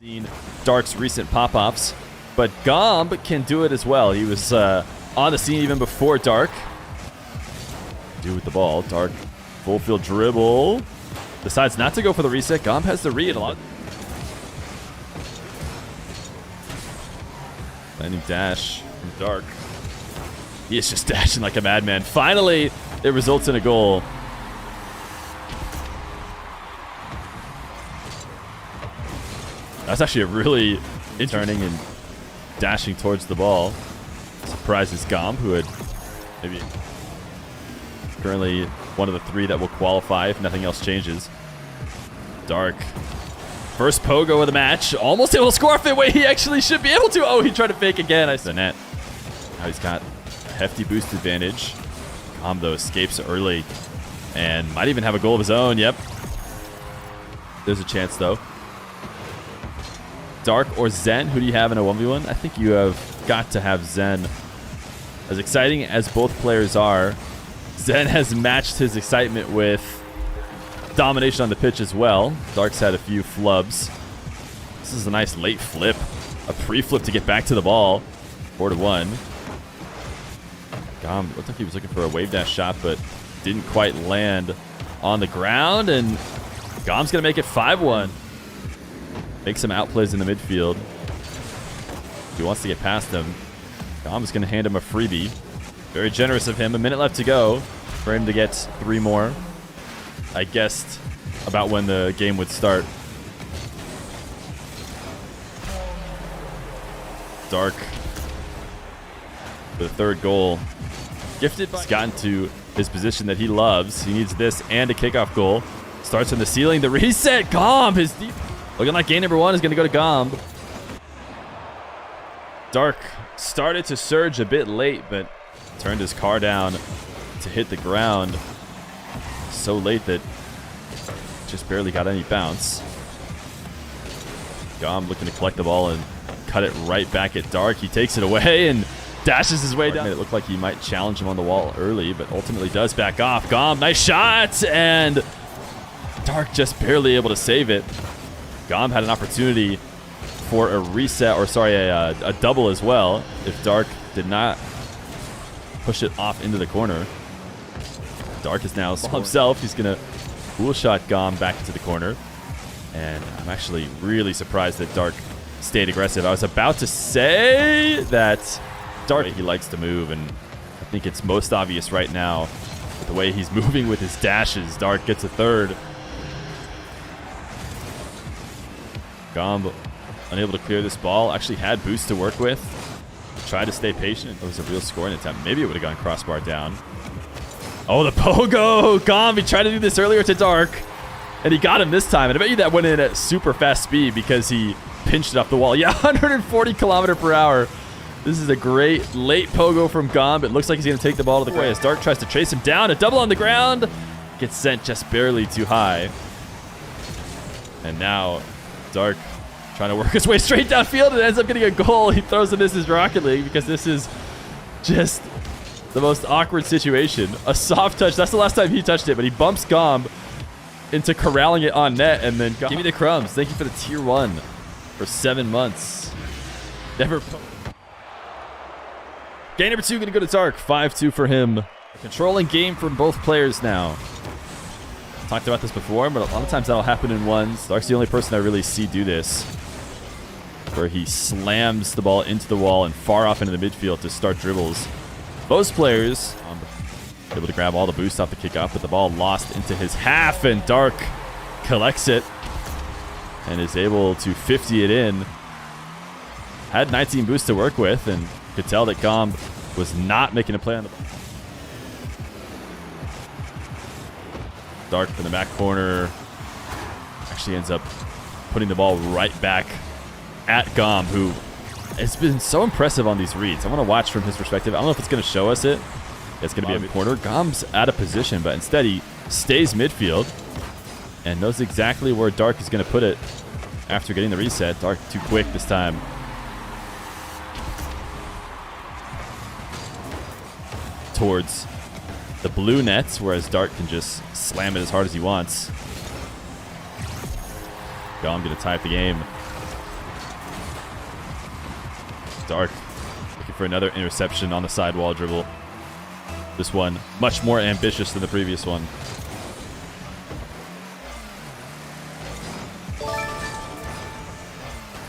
Seen Dark's recent pop-offs, but Gomb can do it as well. He was on the scene even before Dark. Do with the ball. Dark full field dribble. Decides not to go for the reset. Gomb has the read a lot. Landing dash from Dark. He is just dashing like a madman. Finally, it results in a goal. That's actually a really turning and dashing towards the ball. Surprises Gomb, who had maybe currently one of the three that will qualify if nothing else changes. Dark. First pogo of the match. Almost able to score off the way he actually should be able to. Oh, he tried to fake again. I said net. Now he's got a hefty boost advantage. Gomb, though, escapes early and might even have a goal of his own. Yep. There's a chance, though. Dark or Zen, who do you have in a 1v1? I think you have got to have Zen. As exciting as both players are, Zen has matched his excitement with domination on the pitch as well. Dark's had a few flubs. This is a nice late flip. A pre-flip to get back to the ball. 4-1. Gomb looked like he was looking for a wave dash shot, but didn't quite land on the ground. And Gomb's going to make it 5-1. Make some outplays in the midfield. He wants to get past him. Gomb's going to hand him a freebie. Very generous of him. A minute left to go for him to get 3 more. I guessed about when the game would start. Dark. The third goal. Gifted by... He's gotten to his position that he loves. He needs this and a kickoff goal. Starts on the ceiling. The reset. Gomb, his deep... Looking like game number 1 is going to go to Gomb. Dark started to surge a bit late, but turned his car down to hit the ground so late that just barely got any bounce. Gomb looking to collect the ball and cut it right back at Dark. He takes it away and dashes his way down. It looked like he might challenge him on the wall early, but ultimately does back off. Gomb, nice shot, and Dark just barely able to save it. Gomb had an opportunity for a reset, or sorry, a double as well, if Dark did not push it off into the corner. Dark is now himself. He's going to cool shot Gomb back into the corner. And I'm actually really surprised that Dark stayed aggressive. I was about to say that Dark, he likes to move, and I think it's most obvious right now with the way he's moving with his dashes. Dark gets a third. Gomb unable to clear this ball. Actually had boost to work with. Tried to stay patient. It was a real scoring attempt. Maybe it would have gone crossbar down. Oh, the pogo! Gomb, he tried to do this earlier to Dark, and he got him this time. And I bet you that went in at super fast speed because he pinched it off the wall. Yeah, 140 km/h. This is a great late pogo from Gomb. It looks like he's going to take the ball to the way as Dark tries to chase him down. A double on the ground. Gets sent just barely too high. And now Dark trying to work his way straight downfield and ends up getting a goal. He throws in this as Rocket League because this is just the most awkward situation. A soft touch. That's the last time he touched it, but he bumps Gomb into corralling it on net, and then give me the crumbs. Thank you for the tier 1 for 7 months. Never. Game number 2 going to go to Dark. 5-2 for him. A controlling game from both players now. Talked about this before, but a lot of times that'll happen in ones. Dark's the only person I really see do this, where he slams the ball into the wall and far off into the midfield to start dribbles. Both players able to grab all the boost off the kickoff, but the ball lost into his half, and Dark collects it and is able to 50 it in. Had 19 boosts to work with, and could tell that Gomb was not making a play on the ball. Dark in the back corner actually ends up putting the ball right back at Gomb, who has been so impressive on these reads. I want to watch from his perspective. I don't know if it's going to show us it. It's going to be a corner. Gomb's out of position, but instead he stays midfield and knows exactly where Dark is going to put it after getting the reset. Dark too quick this time. Towards the blue nets, whereas Dark can just slam it as hard as he wants. Gomb going to tie up the game. Dark looking for another interception on the sidewall dribble. This one much more ambitious than the previous one.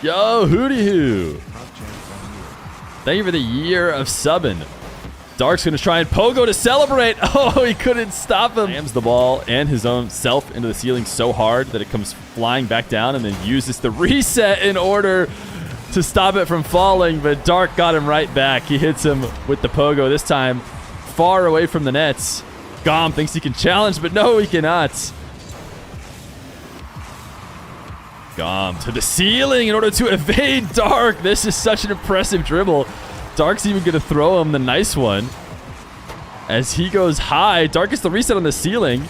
Yo, hooty hoo. Thank you for the year of subbing. Dark's going to try and pogo to celebrate. Oh, he couldn't stop him. Slams the ball and his own self into the ceiling so hard that it comes flying back down and then uses the reset in order to stop it from falling. But Dark got him right back. He hits him with the pogo, this time far away from the nets. Gomb thinks he can challenge, but no, he cannot. Gomb to the ceiling in order to evade Dark. This is such an impressive dribble. Dark's even going to throw him the nice one. As he goes high, Dark gets the reset on the ceiling,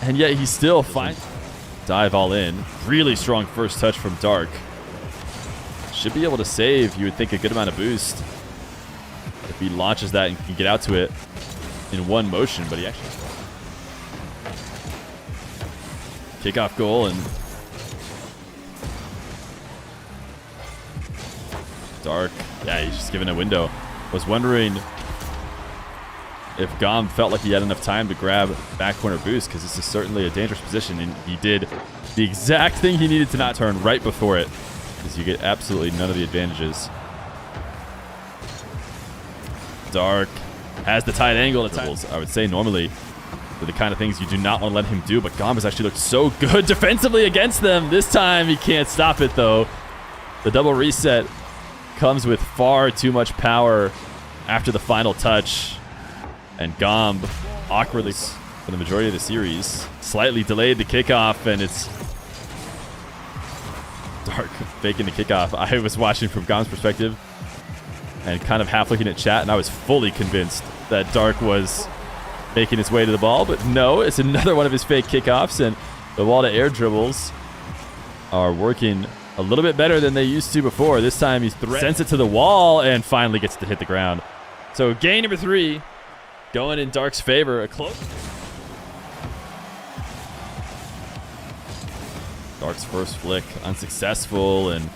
and yet he still finds... Dive all in. Really strong first touch from Dark. Should be able to save, you would think, a good amount of boost if he launches that and can get out to it in one motion, but he actually... Kickoff goal, and... Dark... Yeah, he's just given a window. Was wondering if Gomb felt like he had enough time to grab back corner boost, because this is certainly a dangerous position, and he did the exact thing he needed to not turn right before it, because you get absolutely none of the advantages. Dark has the tight angle. I would say normally are the kind of things you do not want to let him do, but Gomb has actually looked so good defensively against them. This time he can't stop it, though. The double reset comes with far too much power after the final touch, and Gomb awkwardly for the majority of the series slightly delayed the kickoff, and it's Dark faking the kickoff. I was watching from Gomb's perspective and kind of half looking at chat, and I was fully convinced that Dark was making his way to the ball, but no, it's another one of his fake kickoffs, and the wall to air dribbles are working a little bit better than they used to before. This time he sends it to the wall and finally gets to hit the ground. So game number 3 going in Dark's favor. A close. Dark's first flick unsuccessful, and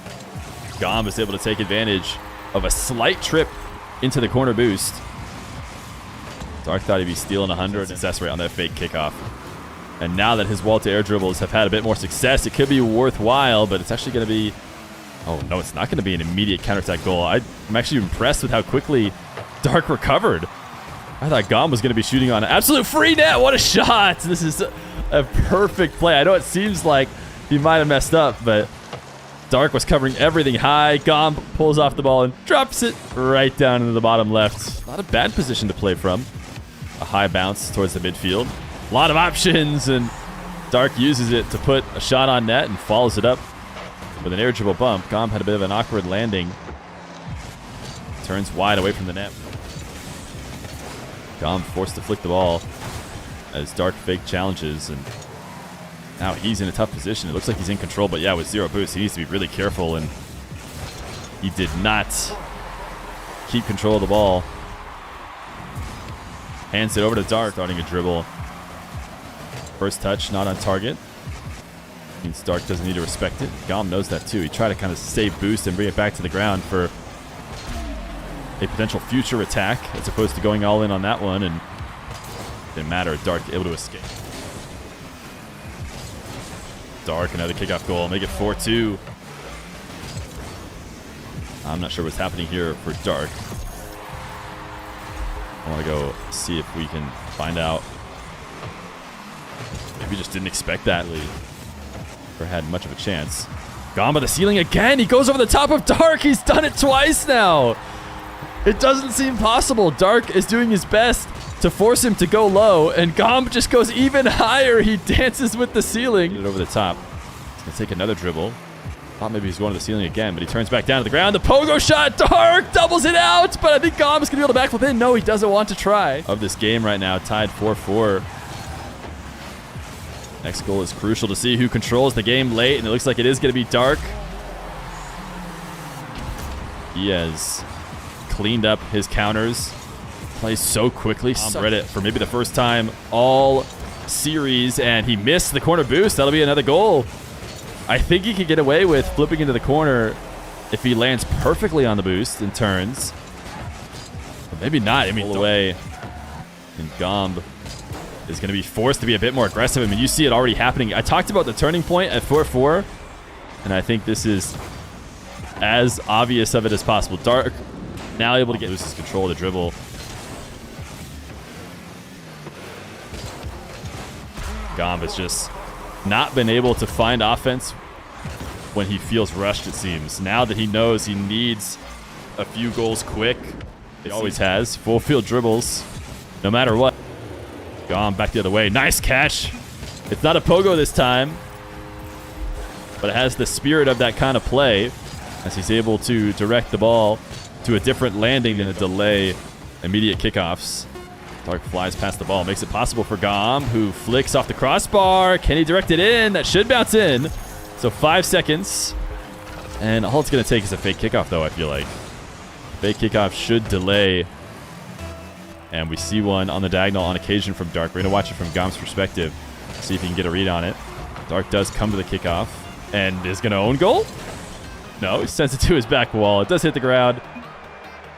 Gomb is able to take advantage of a slight trip into the corner boost. Dark thought he'd be stealing 100 success rate on that fake kickoff. And now that his wall-to-air dribbles have had a bit more success, it could be worthwhile, but it's actually going to be... Oh, no, it's not going to be an immediate counterattack goal. I'm actually impressed with how quickly Dark recovered. I thought Gomb was going to be shooting on an absolute free net. What a shot! This is a perfect play. I know it seems like he might have messed up, but Dark was covering everything high. Gomb pulls off the ball and drops it right down into the bottom left. Not a bad position to play from. A high bounce towards the midfield. A lot of options, and Dark uses it to put a shot on net and follows it up with an air dribble bump. Gomb had a bit of an awkward landing. Turns wide away from the net. Gomb forced to flick the ball as Dark fake challenges, and now he's in a tough position. It looks like he's in control, but yeah, with zero boost, he needs to be really careful, and he did not keep control of the ball. Hands it over to Dark, starting a dribble. First touch, not on target. Means Dark doesn't need to respect it. Gomb knows that too. He tried to kind of save boost and bring it back to the ground for a potential future attack, as opposed to going all in on that one, and it didn't matter. Dark able to escape. Dark, another kickoff goal, make it 4-2. I'm not sure what's happening here for Dark. I want to go see if we can find out. Maybe we just didn't expect that lead, or had much of a chance. Gomb at the ceiling again. He goes over the top of Dark. He's done it twice now. It doesn't seem possible. Dark is doing his best to force him to go low, and Gomb just goes even higher. He dances with the ceiling. Get it over the top. He's going to take another dribble. Thought maybe he's going to the ceiling again, but he turns back down to the ground. The pogo shot. Dark doubles it out, but I think Gomb is going to be able to backflip in. No, he doesn't want to try. Of this game right now, tied 4-4. Next goal is crucial to see who controls the game late, and it looks like it is going to be Dark. He has cleaned up his counters. Plays so quickly. Read it for maybe the first time all series, and he missed the corner boost. That'll be another goal. I think he could get away with flipping into the corner if he lands perfectly on the boost and turns. But maybe not. I mean, away. And Gomb is going to be forced to be a bit more aggressive. I mean, you see it already happening. I talked about the turning point at 4-4, and I think this is as obvious of it as possible. Dark now able to loses control of the dribble. Gomb has just not been able to find offense when he feels rushed, it seems. Now that he knows he needs a few goals quick, he always has. Full field dribbles, no matter what. Gomb back the other way. Nice catch. It's not a pogo this time, but it has the spirit of that kind of play as he's able to direct the ball to a different landing than a delay immediate kickoffs. Dark flies past the ball, makes it possible for Gomb, who flicks off the crossbar. Can he direct it in? That should bounce in. So 5 seconds. And all it's going to take is a fake kickoff, though, I feel like. Fake kickoff should delay. And we see one on the diagonal on occasion from Dark. We're going to watch it from Gomb's perspective. See if he can get a read on it. Dark does come to the kickoff. And is going to own goal? No, he sends it to his back wall. It does hit the ground.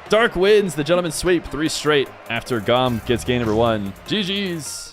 Dark wins the gentleman's sweep 3 straight after Gomb gets game number 1. GG's.